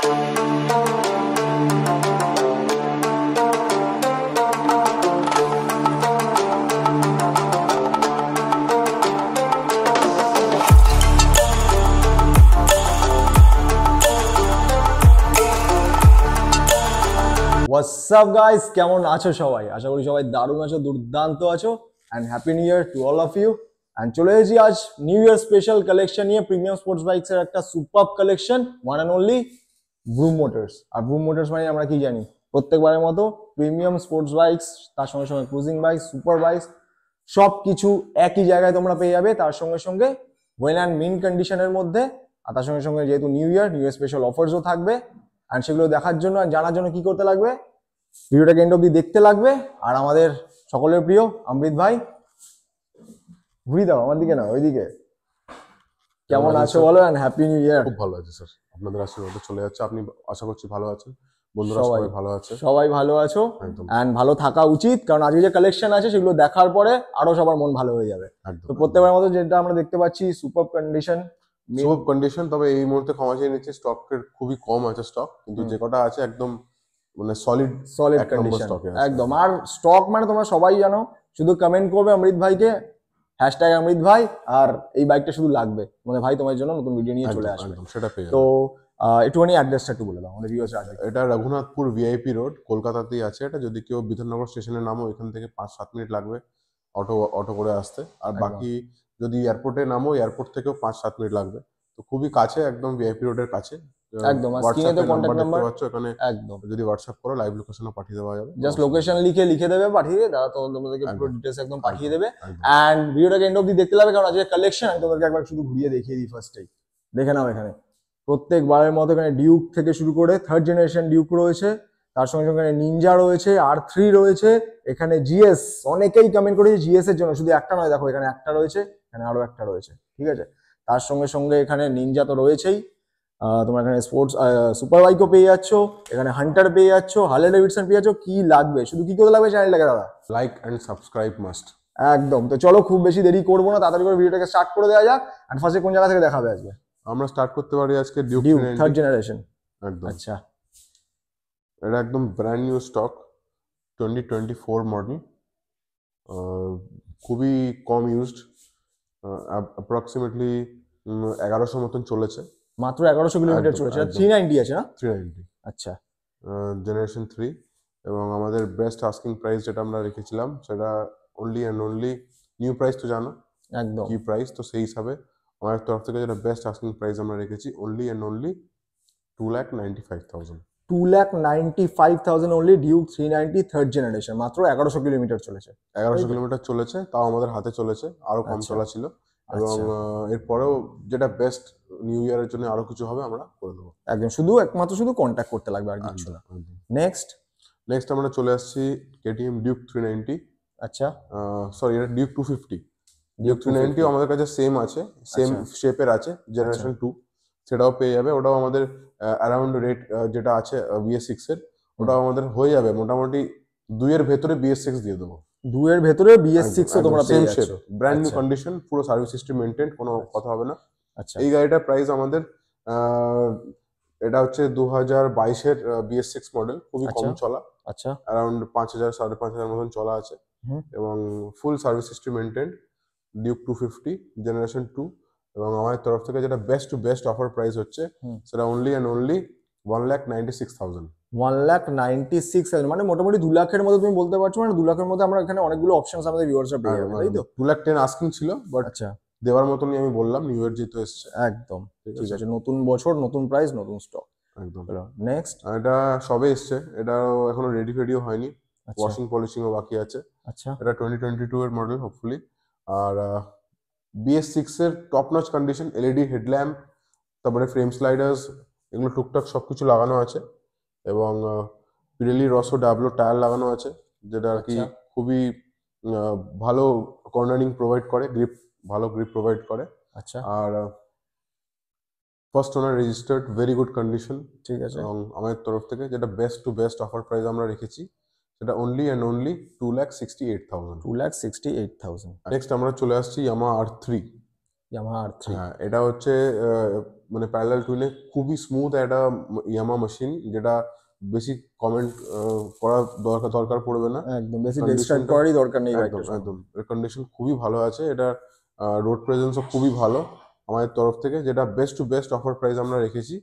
What's up guys, কেমন আছো সবাই? আশা করি সবাই দারুণ আছো, দুর্দান্ত আছো and happy new year to all of you. and চলে এসেছি আজ নিউ ইয়ার স্পেশাল কালেকশন নিয়ে প্রিমিয়াম স্পোর্টস বাইকস এর একটা super collection, one and only Vroom Motors. আর ব্রুম মোটরস মানে আমরা কি জানি, প্রত্যেকবারের মতো প্রিমিয়াম স্পোর্টস বাইকস, তার সঙ্গে সঙ্গে ক্রুজিং বাইকস, সুপার বাইকস সব কিছু একই জায়গায় তোমরা পেয়ে যাবে, তার সঙ্গে সঙ্গে ওয়েল অ্যান্ড মিন কন্ডিশনের মধ্যে। আর তার সঙ্গে সঙ্গে যেহেতু নিউ ইয়ার স্পেশাল অফার্সও থাকবে, আর সেগুলো দেখার জন্য আর জানার জন্য কি করতে লাগবে, ভিডিওটাকে এন্ড অবধি দেখতে লাগবে। আর আমাদের সকলের প্রিয় অমৃত ভাই, ঘুরি দাও আমার দিকে না ওইদিকে, কেমন আছো বলো এন্ড হ্যাপি নিউ ইয়ার। খুব ভালো আছে স্যার, আপনাদের আশীর্বাদে চলে যাচ্ছে। আপনি আশা করছি ভালো আছেন, বন্ধুরা সবাই ভালো আছে, সবাই ভালো আছো এন্ড ভালো থাকা উচিত, কারণ আজকে যে কালেকশন আছে সেগুলো দেখার পরে আরো সবার মন ভালো হয়ে যাবে। তো প্রত্যেকবার মতো যেটা আমরা দেখতে পাচ্ছি সুপার কন্ডিশন, তবে এই মুহূর্তে ক্ষমা চেয়ে নিচ্ছি, স্টকের খুবই কম আছে স্টক, কিন্তু যে কটা আছে একদম মানে সলিড কন্ডিশন একদম। আর স্টক মানে তোমরা সবাই জানো, শুধু কমেন্ট করবে অমৃত ভাইকে, হ্যাশট্যাগ অমৃত ভাই, আর এই বাইকটা শুধু লাগবে, মানে ভাই তোমার জন্য নতুন ভিডিও নিয়ে চলে আসবে, সেটা পেয়ে তো একটুখানি অ্যাড্রেসটা একটু বলে দাও আমাদের ভিউয়ার্স। এটা রঘুনাথপুর ভিআইপি রোড, কলকাতাতেই আছে এটা। যদি কেউ বিধাননগর স্টেশনে নামো, এখান থেকে 5-7 মিনিট লাগবে অটো করে আসতে। আর বাকি যদি এয়ারপোর্টে নামো, এয়ারপোর্ট থেকেও 5-7 মিনিট লাগবে, তো খুবই কাছে, একদম ভিআইপি রোডের কাছে। একদম স্ক্রিনে তো কন্টাক্ট নাম্বার পাচ্ছ এখানে, একদম যদি হোয়াটসঅ্যাপ করো লাইভ লোকেশনও পাঠিয়ে দেওয়া যাবে, জাস্ট লোকেশন লিখে দেবে, পাঠিয়ে দেবে, দাদা তোমাদেরকে পুরো ডিটেইলস একদম পাঠিয়ে দেবে। এন্ড ভিডিওটাকে এন্ড অবধি দেখতে লাগবে, কারণ আজকে কালেকশন আমি তোমাদেরকে একবার শুধু ঘুরিয়ে দেখিয়ে দিই ফার্স্টেই। দেখে নাও এখানে প্রত্যেকবারের মতো এখানে ডিউক থেকে শুরু করে থার্ড জেনারেশন ডিউক রয়েছে, তার সঙ্গে সঙ্গে নিনজা রয়েছে, R3 রয়েছে, এখানে জিএস, অনেকেই কমেন্ট করেছে জিএস এর জন্য, শুধু একটা নয়, দেখো এখানে একটা রয়েছে, এখানে আরো একটা রয়েছে, ঠিক আছে। তার সঙ্গে সঙ্গে এখানে নিনজা তো রয়েছেই, তোমরা এখানে স্পোর্টস সুপার বাইকও পেয়ে যাচ্ছ, এখানে হান্টার পেয়ে যাচ্ছ, হার্লে ডেভিডসন পেয়ে যাচ্ছ। কি লাগবে, শুধু কি করতে লাগবে চ্যানেলটাকে দাদা, লাইক এন্ড সাবস্ক্রাইব মাস্ট। একদম। তো চলো খুব বেশি দেরি করবো না, তাড়াতাড়ি করে ভিডিওটাকে স্টার্ট করে দেওয়া যাক। আর ফার্স্টে কোন জায়গা থেকে দেখাবে আজকে? আমরা স্টার্ট করতে পারি আজকে ডিউক থার্ড জেনারেশন। একদম, আচ্ছা, এটা একদম ব্র্যান্ড নিউ স্টক, 2024 মডেল, খুবই কম ইউজড, অ্যাপ্রক্সিমেটলি 1100 মতন চলেছে, মাত্র 1100 কিলোমিটার চলেছে। 390 আছে না? 390, আচ্ছা, জেনারেশন 3। এবং আমাদের বেস্ট আস্কিং প্রাইস যেটা আমরা রেখেছিলাম, সেটা only and only, new price তো জানো একদম কি প্রাইস, তো সেই হিসাবে আমাদের তরফ থেকে যেটা বেস্ট আস্কিং প্রাইস আমরা রেখেছি only and only 2,95,000। 2,95,000 only Duke 390 third generation, মাত্র 1100 কিলোমিটার চলেছে। 1100 কিলোমিটার চলেছে, তাও আমাদের হাতে চলেছে, আরো কম চলা ছিল। এবং এরপরেও যেটা বেস্ট নিউ ইয়ারের জন্য আরো কিছু হবে আমরা করে দেবো, একদম। একমাত্র শুধু কন্ট্যাক্ট করতে লাগবে, আর কিছু না। নেক্সট আমরা চলে আসছি কেটিএম ডিউক 390। আচ্ছা, সরি, এটা ডিউক 250। ডিউক 390 আমাদের কাছে সেম আছে, সেম শেপের আছে, জেনারেশন 2, সেটাও পেয়ে যাবে। ওটাও আমাদের অ্যারাউন্ড রেট যেটা আছে BS6 এর, ওটাও আমাদের হয়ে যাবে মোটামুটি 2 এর ভেতরে BS6 দিয়ে দেবো। 2 এর ভেতরে BS6 ও তোমরা পেয়ে যাচ্ছ, ব্র্যান্ড নিউ কন্ডিশন, পুরো সার্ভিস হিস্ট্রি মেইনটেইন, কোনো কথা হবে না। আচ্ছা, এই গাড়িটার প্রাইস আমাদের, এটা হচ্ছে 2022 এর BS6 মডেল, খুবই কম চলা। আচ্ছা, অ্যারাউন্ড 5,000 5,500 মতন চলা আছে, এবং ফুল service history maintain, Duke 250 generation 2। এবং আমাদের তরফ থেকে যেটা best to best offer price হচ্ছে, সেটা অনলি অ্যান্ড অনলি 1,96,000। 1,96,000 মানে মোটামুটি 2 লাখের মধ্যে তুমি বলতে পারছো, মানে 2 লাখের মধ্যে আমরা এখানে অনেকগুলো অপশনস আমাদের ভিউয়ার্সরা পেয়ে যাবে, তাই তো? 2,10,000 আস্কিং ছিল, বাট আচ্ছা, দেওয়ার মতনই আমি বললাম, নিউ ইয়ার যেহেতু এসছে। একদম ঠিক আছে, নতুন বছর, নতুন প্রাইস, নতুন স্টক, একদম। নেক্সট, এটা সবে এসছে, এটা এখনো রেডি ফেডিও হয়নি, ওয়াশিং পলিশিংও বাকি আছে। আচ্ছা, এটা 2022 এর মডেল হোপফুলি। আর BS6 এর top notch condition, LED headlamp, তারপরে ফ্রেম স্লাইডার্স, এগুলো টুকটাক সবকিছু লাগানো আছে। এবং পিরেলি রসো ডাবলো টায়ার লাগানো আছে, যেটা আর কি খুবই ভালো কর্নারিং প্রোভাইড করে, ভালো গ্রিপ প্রোভাইড করে। আচ্ছা, আর first owner registered, very good condition, ঠিক আছে। এবং আমাদের তরফ থেকে যেটা best to best offer price আমরা রেখেছি, সেটা অনলি অ্যান্ড অনলি 2,68,000। 2,68,000। নেক্সট আমরা চলে আসছি ইয়ামাহা R3। ইয়ামাহা R3, হ্যাঁ, এটা হচ্ছে মানে প্যারালাল টুইনে খুবই স্মুথ একটা ইয়ামা মেশিন, যেটা বেশি কমেন্ট করার দরকার পড়বে না। একদম বেশি ডেসক্রাইব করারই দরকার নেই একদম বাইকটা। একদম কন্ডিশন খুবই ভালো আছে, এটা রোড প্রেজেন্সও খুবই ভালো আমাদের তরফ থেকে। যেটা best to best offer price আমরা রেখেছি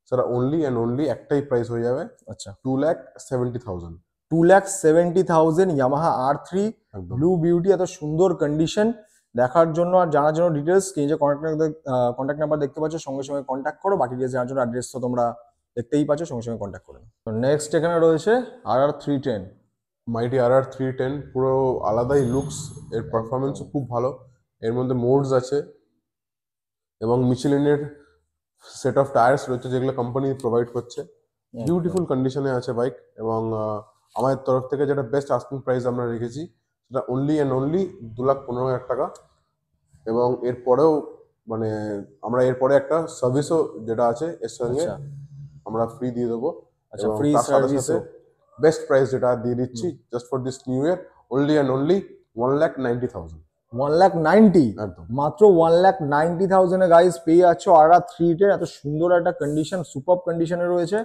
সেটা অনলি অ্যান্ড অনলি একটাই প্রাইস হয়ে যাবে, আচ্ছা 2,70,000। 2,70,000 ইয়ামাহা R3 একদম ব্লু বিউটি, এত সুন্দর কন্ডিশন। দেখার জন্য আর জানার জন্য ডিটেলস স্ক্রিনে কন্ট্যাক্ট নাম্বার দেখতে পাচ্ছ, সঙ্গে সঙ্গে কন্ট্যাক্ট করো। বাকি ডিটেলস জানার জন্য অ্যাড্রেস তো তোমরা দেখতেই পাচ্ছ, সঙ্গে সঙ্গে কন্ট্যাক্ট করো। তো নেক্সট এখানে রয়েছে RR310। মাইটি RR310 পুরো আলাদাই লুকস, এর পারফরমেন্সও খুব ভালো। এর মধ্যে মোডস আছে এবং মিচেলিনের সেট অফ টায়ার্স রয়েছে যেগুলো কোম্পানি প্রোভাইড করছে। বিউটিফুল কন্ডিশনে আছে বাইক, এবং আমাদের তরফ থেকে যেটা বেস্ট আস্কিং প্রাইস আমরা রেখেছি সেটা অনলি অ্যান্ড অনলি 2,15,000 টাকা। এবং এরপরেও মানে আমরা এরপরে একটা সার্ভিসও যেটা আছে এর সঙ্গে আচ্ছা আমরা ফ্রি দিয়ে দেবো। আচ্ছা, এবং ফ্রি তার সাথে সার্ভিস। সাথে বেস্ট প্রাইস যেটা দিয়ে দিচ্ছি just for this new year, only and only 1,90,000। 1,90,000 একদম মাত্র 1,90,000 এ গাইস পেয়ে যাচ্ছ RR310। এত সুন্দর একটা কন্ডিশন, সুপার কন্ডিশনে রয়েছে,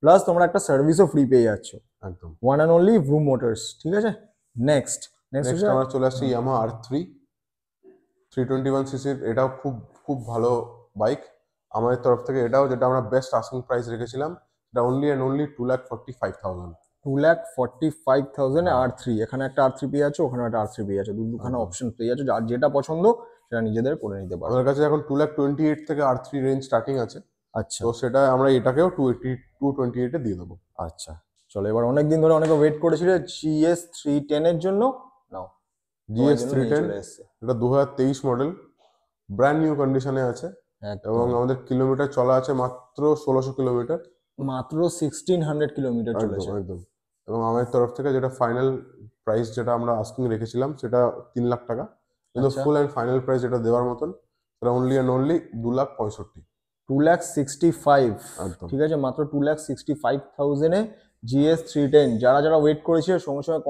প্লাস তোমরা একটা সার্ভিসও ফ্রি পেয়ে যাচ্ছ। একদম। One and only vroom motors. ঠিক আছে, নেক্সট নেক্সট আমরা চলে আসছি ইয়ামাহা R3 321cc। এটাও খুব খুব ভালো বাইক আমাদের তরফ থেকে। এটাও যেটা আমরা বেস্ট আস্কিং প্রাইস রেখেছিলাম এটা অনলি অ্যান্ড অনলি 2,45,000। 2,45,000 R3। এখানে একটা R3 পেয়ে যাচ্ছ, ওখানে একটা R3 পেয়ে যাচ্ছ, দুখানা অপশন পেয়ে যাচ্ছ। যার যেটা পছন্দ সেটা নিজেদের করে নিতে পারো। আমাদের কাছে এখন 2,28,000 থেকে R3 রেঞ্জ স্টার্টিং আছে, আচ্ছা তো সেটা আমরা এটাকেও 228 এ দিয়ে দেবো। আচ্ছা, চলো এবার অনেকদিন ধরে অনেকে ওয়েট করেছিল GS310 এর জন্য। নাও GS310 এটা 2023 মডেল, ব্র্যান্ড নিউ কন্ডিশনে আছে, এবং আমাদের কিলোমিটার চলা আছে মাত্র 1,600 কিলোমিটার। মাত্র 1,600 কিলোমিটার চলেছে। একদম। এবং আমাদের তরফ থেকে যেটা ফাইনাল প্রাইস যেটা আমরা আস্কিং রেখেছিলাম সেটা 3 লাখ টাকা, কিন্তু ফুল অ্যান্ড ফাইনাল প্রাইস যেটা দেওয়ার মতন সেটা অনলি অ্যান্ড অনলি 2,65,000। 2,65,000 একদম ঠিক আছে, মাত্র 2,65,000 এ GS310। যারা যারা ওয়েট করেছে সঙ্গে সঙ্গে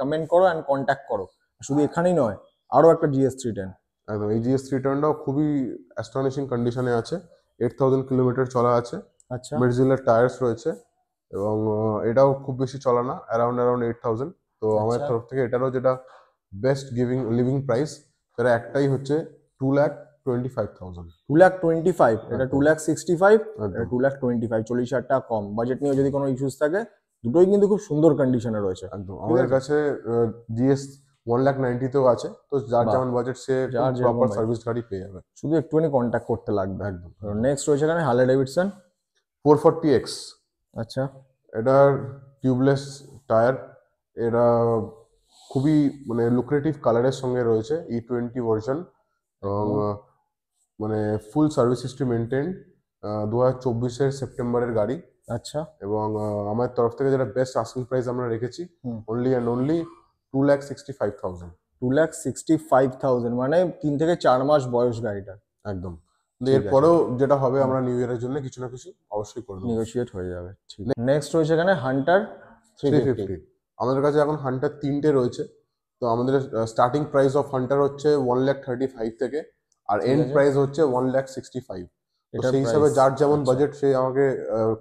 কমেন্ট করো অ্যান্ড কন্ট্যাক্ট করো। শুধু এখানেই নয়, আরো একটা GS310। একদম। এই GS310টাও খুবই অ্যাস্টনিশিং কন্ডিশনে আছে, 8,000 কিলোমিটার চলা আছে, আচ্ছা মিডজিলের টায়ার্স রয়েছে, এবং এটাও খুব বেশি চলা না, অ্যারাউন্ড 8,000। তো আমাদের তরফ থেকে এটারও যেটা বেস্ট লিভিং প্রাইস সেটা একটাই হচ্ছে 2,25,000। 2,25,000। এটা 2,65,000, এটা একদম 2,25,000, 40,000 টাকা কম। বাজেট নিয়ে যদি কোনো ইস্যুস থাকে, দুটোই কিন্তু খুব সুন্দর কন্ডিশনে রয়েছে। একদম। আমাদের কাছে GS 1,90,000 তেও আছে, তো যার যেমন বাজেট সে প্রপার সার্ভিস গাড়ি পেয়ে যাবে, শুধু একটুখানি কন্ট্যাক্ট করতে লাগবে। একদম। নেক্সট রয়েছে এখানে হার্লে ডেভিডসন 440X। আচ্ছা এটার টিউবলেস টায়ার, এটা খুবই মানে লুক্রেটিভ কালারের সঙ্গে রয়েছে, E20 ভার্সন, এবং মানে ফুল সার্ভিস হিস্ট্রি মেনটেন, 2024-এর সেপ্টেম্বরের গাড়ি। আচ্ছা এবং আমাদের তরফ থেকে যেটা বেস্ট আস্কিং প্রাইস আমরা রেখেছি অনলি অ্যান্ড অনলি 2,65,000। 2,65,000 মানে 3 থেকে 4 মাস বয়স গাড়িটার। একদম। এরপরেও যেটা হবে আমরা নিউ ইয়ারের জন্য কিছু না কিছু অবশ্যই করে নেব, নেগোশিয়েট হয়ে যাবে। ঠিক, নেক্সট রয়েছে এখানে হান্টার 350। আমাদের কাছে এখন হান্টার 3টে রয়েছে, তো আমাদের স্টার্টিং প্রাইস অফ হান্টার হচ্ছে 1,35,000 থেকে, আর এন্ড প্রাইস হচ্ছে 1,65,000। তো সেই হিসাবে যার যেমন বাজেট সে আমাকে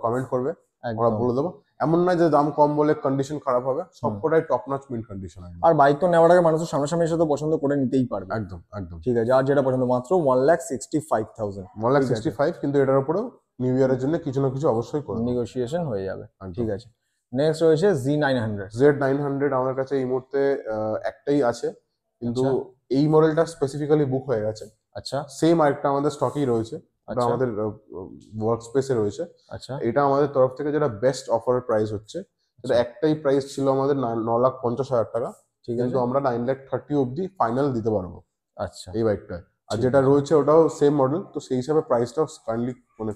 কমেন্ট করবে, আমরা বলে দেবো। এমন নয় যে দাম কম বলে কন্ডিশন খারাপ হবে, সবকটাই টপ নচ মিন্ট কন্ডিশন। আর বাইক তো নেওয়ার আগে মানুষের সামনাসামনি সাথে পছন্দ করে নিতেই পারবে। একদম একদম। ঠিক আছে, আর যেটা পছন্দ মাত্র 1,65,000। 1,65,000, কিন্তু এটার উপরেও নিউ ইয়ারের জন্য কিছু না কিছু অবশ্যই করে নেগোশিয়েশন হয়ে যাবে। ঠিক আছে, নেক্সট রয়েছে Z900। Z900 আমাদের কাছে এই মুহূর্তে একটাই আছে, কিন্তু এই মডেলটা স্পেসিফিক্যালি বুক হয়ে গেছে। আচ্ছা, সেম আরেকটা আমাদের স্টকেই রয়েছে, এটা আমাদের ওয়ার্ক স্পেসে রয়েছে। আচ্ছা, এটা আমাদের তরফ থেকে যেটা বেস্ট অফারের প্রাইস হচ্ছে, সেটা একটাই প্রাইস ছিল আমাদের 9,50,000 টাকা, কিন্তু আমরা 9,30,000 অবধি ফাইনাল দিতে পারবো আচ্ছা এই বাইকটায়। আর যেটা রয়েছে ওটাও সেম মডেল, তো সেই হিসাবে প্রাইসটাও কাইন্ডলি মানে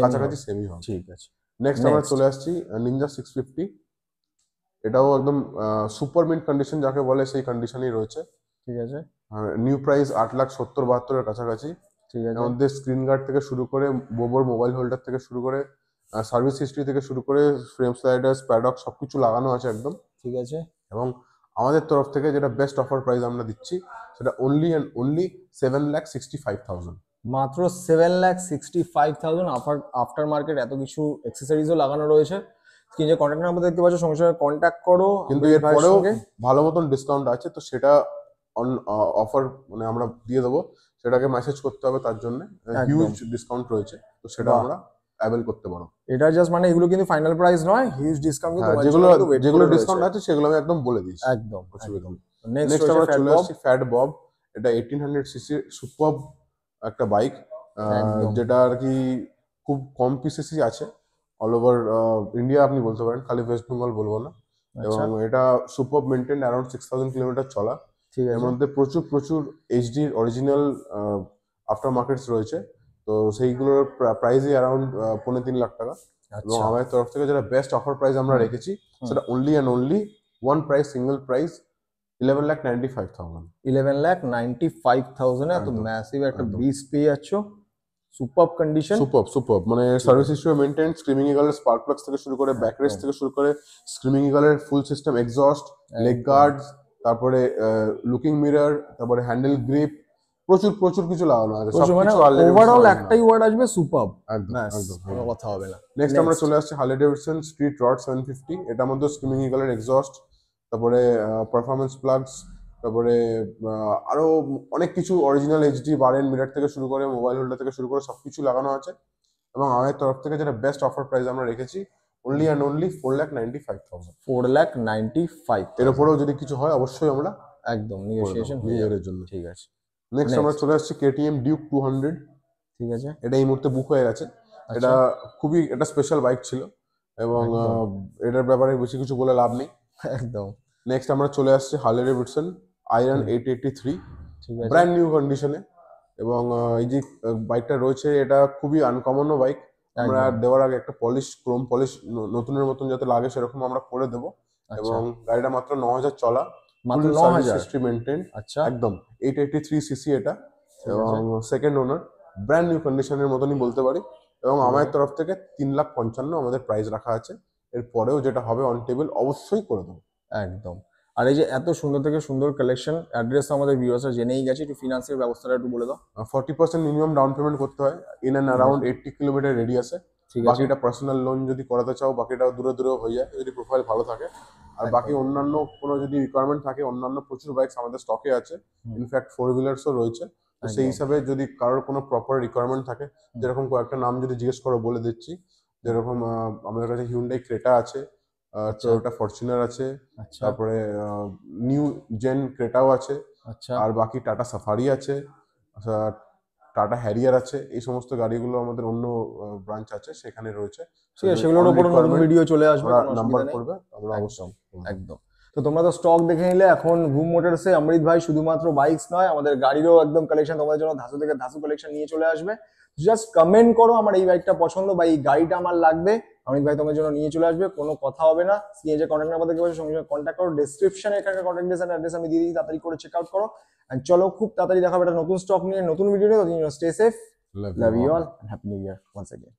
কাছাকাছি সেমই হবে। ঠিক আছে, নেক্সট আমরা চলে আসছি নিনজা 650। এটাও একদম সুপার মিন্ট কন্ডিশন যাকে বলে সেই কন্ডিশনই রয়েছে। ঠিক আছে, নিউ প্রাইস 8,70,72 এর কাছাকাছি। ঠিক আছে, আমাদের স্ক্রিন গার্ড থেকে শুরু করে বোবোর মোবাইল হোল্ডার থেকে শুরু করে সার্ভিস হিস্ট্রি থেকে শুরু করে ফ্রেম স্লাইডার্স প্যাডক সবকিছু লাগানো আছে একদম। ঠিক আছে, এবং আমাদের তরফ থেকে যেটা বেস্ট অফার প্রাইস আমরা দিচ্ছি সেটা অনলি অ্যান্ড অনলি 7,65,000। মাত্র 7,65,000 আফটার মার্কেট এত কিছু অ্যাক্সেসরিজও লাগানো রয়েছে। স্ক্রিনে কন্ট্যাক্ট নাম্বার দেখতে পাচ্ছ, সঙ্গে সঙ্গে কন্ট্যাক্ট করো। কিন্তু আমরিত ভাইয়ের এরপরেও সঙ্গে। ভালো মতন ডিসকাউন্ট আছে, তো সেটা অফার মানে আমরা দিয়ে দেবো, সেটাকে মেসেজ করতে হবে, তার জন্য হিউজ ডিসকাউন্ট রয়েছে, তো সেটা বাহ। আমরা অ্যাভেল করতে পারো। এটা জাস্ট মানে এগুলো কিন্তু ফাইনাল প্রাইস নয়, হিউজ ডিসকাউন্ট কিন্তু হ্যাঁ, তোমার যেগুলো জন্য কিন্তু wait যেগুলো করে ডিসকাউন্ট রয়েছে। আছে সেগুলো আমি একদম বলে দিয়েছি। একদম অসুবিধা নেই। নেক্সট নেক্সট আমরা চলে রয়েছে আসছি ফ্যাট বব। এটা 1800 সিসি সুপার একটা বাইক, একদম। যেটা আর কি খুব কম পিসিসি আছে অল ওভার ইন্ডিয়া, আপনি বলতে পারেন, খালি ওয়েস্ট বেঙ্গল বলবো না। এবং আচ্ছা, এটা সুপার মেনটেন, অ্যারাউন্ড 6000 কিলোমিটার চলা। ঠিক এর আছে। মধ্যে প্রচুর প্রচুর এইচডি অরিজিনাল আফটার মার্কেটস রয়েছে, তো সেইগুলোর প্রাইসই অ্যারাউন্ড 3.5 লাখ টাকা। এবং আচ্ছা, আমাদের তরফ থেকে যেটা বেস্ট অফার প্রাইস আমরা রেখেছি, সেটা only and only one price, single price, 11,95,000। 11,95,000 এত একদম, ম্যাসিভ একটা একদম। বিস পেয়ে যাচ্ছ, সুপার কন্ডিশন। সুপার সুপার মানে সার্ভিস হিসেবে মেনটেন, স্ক্রিমিং ইগলের স্পার্ক প্লাগস থেকে শুরু করে ব্যাক রেস্ট একদম। থেকে শুরু করে স্ক্রিমিং ইগলের ফুল সিস্টেম এক্সস্ট, লেগ একদম। গার্ডস, তারপরে লুকিং মিরর, তারপরে হ্যান্ডেল গ্রিপ, প্রচুর প্রচুর কিছু লাগানো আছে, প্রচুর মানে সবকিছু already ওভারঅল original। একটাই ওয়ার্ড আসবে, সুপার। একদম, ব্যাস, একদম, কোনো একদম। কথা হবে না। নেক্সট আমরা Next, চলে আসছি হার্লে ডেভিডসন স্ট্রিট রড 750। এটার মধ্যে স্ক্রিমিং ইগলের এক্সস্ট, তারপরে পারফরমেন্স প্লাগস, তারপরে আরো অনেক কিছু অরিজিনাল এইচডি বারেন মিরর থেকে শুরু করে মোবাইল হোল্ডার থেকে শুরু করে সবকিছু লাগানো আছে। এবং আমাদের তরফ থেকে যেটা বেস্ট অফার প্রাইস আমরা রেখেছি, অনলি অ্যান্ড অনলি 4,95,000। 4,95,000। এর উপরেও যদি কিছু হয় অবশ্যই আমরা একদম করে নেগোসিয়েশন দেবো হয়ে নিউ যাবে। ইয়ারের জন্য। ঠিক আছে, নেক্সট আমরা Next. চলে আসছি কেটিএম ডিউক 200। ঠিক আছে। এটা এই মুহূর্তে বুক হয়ে গেছে। এটা আচ্ছা, খুবই একটা স্পেশাল বাইক ছিল, এবং একদম। এটার ব্যাপারে বেশি কিছু বলে লাভ নেই। একদম, নেক্সট আমরা চলে আসছি হার্লে ডেভিডসন আয়রন 883, ঠিক আছে। ব্র্যান্ড নিউ কন্ডিশনে। এবং এই যে বাইকটা রয়েছে, এটা খুবই আনকমনও বাইক। আমরা একদম। দেওয়ার আগে একটা পলিশ, ক্রোম পলিশ নতুনের মতন যাতে লাগে সেরকম আমরা করে দেবো। আচ্ছা, এবং গাড়িটা মাত্র 9,000 চলা, মাত্র ফুল সার্ভিস 9,000। History maintain. আচ্ছা, একদম 883 সিসি এটা, ঠিক এবং আছে, সেকেন্ড ওনার, ব্র্যান্ড নিউ কন্ডিশনের মতনই বলতে পারি। এবং ঠিক আমাদের আছে। তরফ থেকে 3,55,000 আমাদের প্রাইস রাখা আছে। এর পরেও যেটা হবে অন টেবিল অবশ্যই করে দেবো। একদম। আর এই যে এত সুন্দর থেকে সুন্দর কালেকশন, অ্যাড্রেস আমাদের ভিউয়ার্সরা জেনেই গেছে, একটু ফিনান্সের ব্যবস্থাটা একটু বলে দাও। 40% মিনিমাম ডাউন পেমেন্ট করতে হয় ইন অ্যান্ড অ্যারাউন্ড 80 কিলোমিটার রেডিয়াসে। ঠিক আছে, বাকিটা পার্সোনাল লোন যদি করাতে চাও, বাকিটা দূরে দূরেও হয়ে যায় যদি প্রোফাইল ভালো থাকে। আর একদম। বাকি অন্যান্য কোনো যদি রিকোয়ারমেন্ট থাকে, অন্যান্য প্রচুর বাইকস আমাদের স্টকে আছে, ইনফ্যাক্ট 4 হুইলার্সও রয়েছে। তো সেই একদম। হিসাবে যদি কারোর কোনো প্রপার রিকোয়ারমেন্ট থাকে, যেরকম কয়েকটা নাম যদি জিজ্ঞেস করো বলে দিচ্ছি, যেরকম আমাদের কাছে হিউন্ডাই ক্রেটা আছে, টয়োটা ফরচুনার আছে, আচ্ছা, তারপরে নিউ জেন ক্রেটাও আছে, আচ্ছা। আর বাকি টাটা সাফারি আছে, টাটা হ্যারিয়ার আছে। এই সমস্ত গাড়িগুলো আমাদের অন্য ব্রাঞ্চ আছে, সেখানে রয়েছে। ঠিক আছে, সেগুলোর উপর নতুন ভিডিও চলে আসবে, ওরা কোনো নাম্বার অসুবিধা নেই। করবে, আমরা একদম, অবশ্যই করবো। একদম। তো তোমরা তো স্টক দেখে নিলে। এখন ঘুম মোটরসে অমৃত ভাই শুধুমাত্র বাইকস নয়, আমাদের গাড়িরও একদম কালেকশন তোমাদের জন্য ধাসু থেকে ধাসু কালেকশন নিয়ে চলে আসবে। জাস্ট কমেন্ট করো আমার এই বাইকটা পছন্দ বা এই গাড়িটা আমার লাগবে, অমৃত ভাই তোমাদের জন্য নিয়ে চলে আসবে, কোনো কথা হবে না। স্ক্রিনে যে কন্ট্যাক্ট নাম্বার দেখতে পাচ্ছ, সঙ্গে সঙ্গে কন্ট্যাক্ট করো। ডেসক্রিপশনে এখানকার কন্ট্যাক্ট ডিটেইলস অ্যাড্রেস আমি দিয়ে দিই, তাড়াতাড়ি করে চেক আউট করো। এন্ড চলো, খুব তাড়াতাড়ি দেখা হবে একটা নতুন স্টক নিয়ে, নতুন ভিডিও নিয়ে। Stay safe, Love you love you all. All, happy new year once again.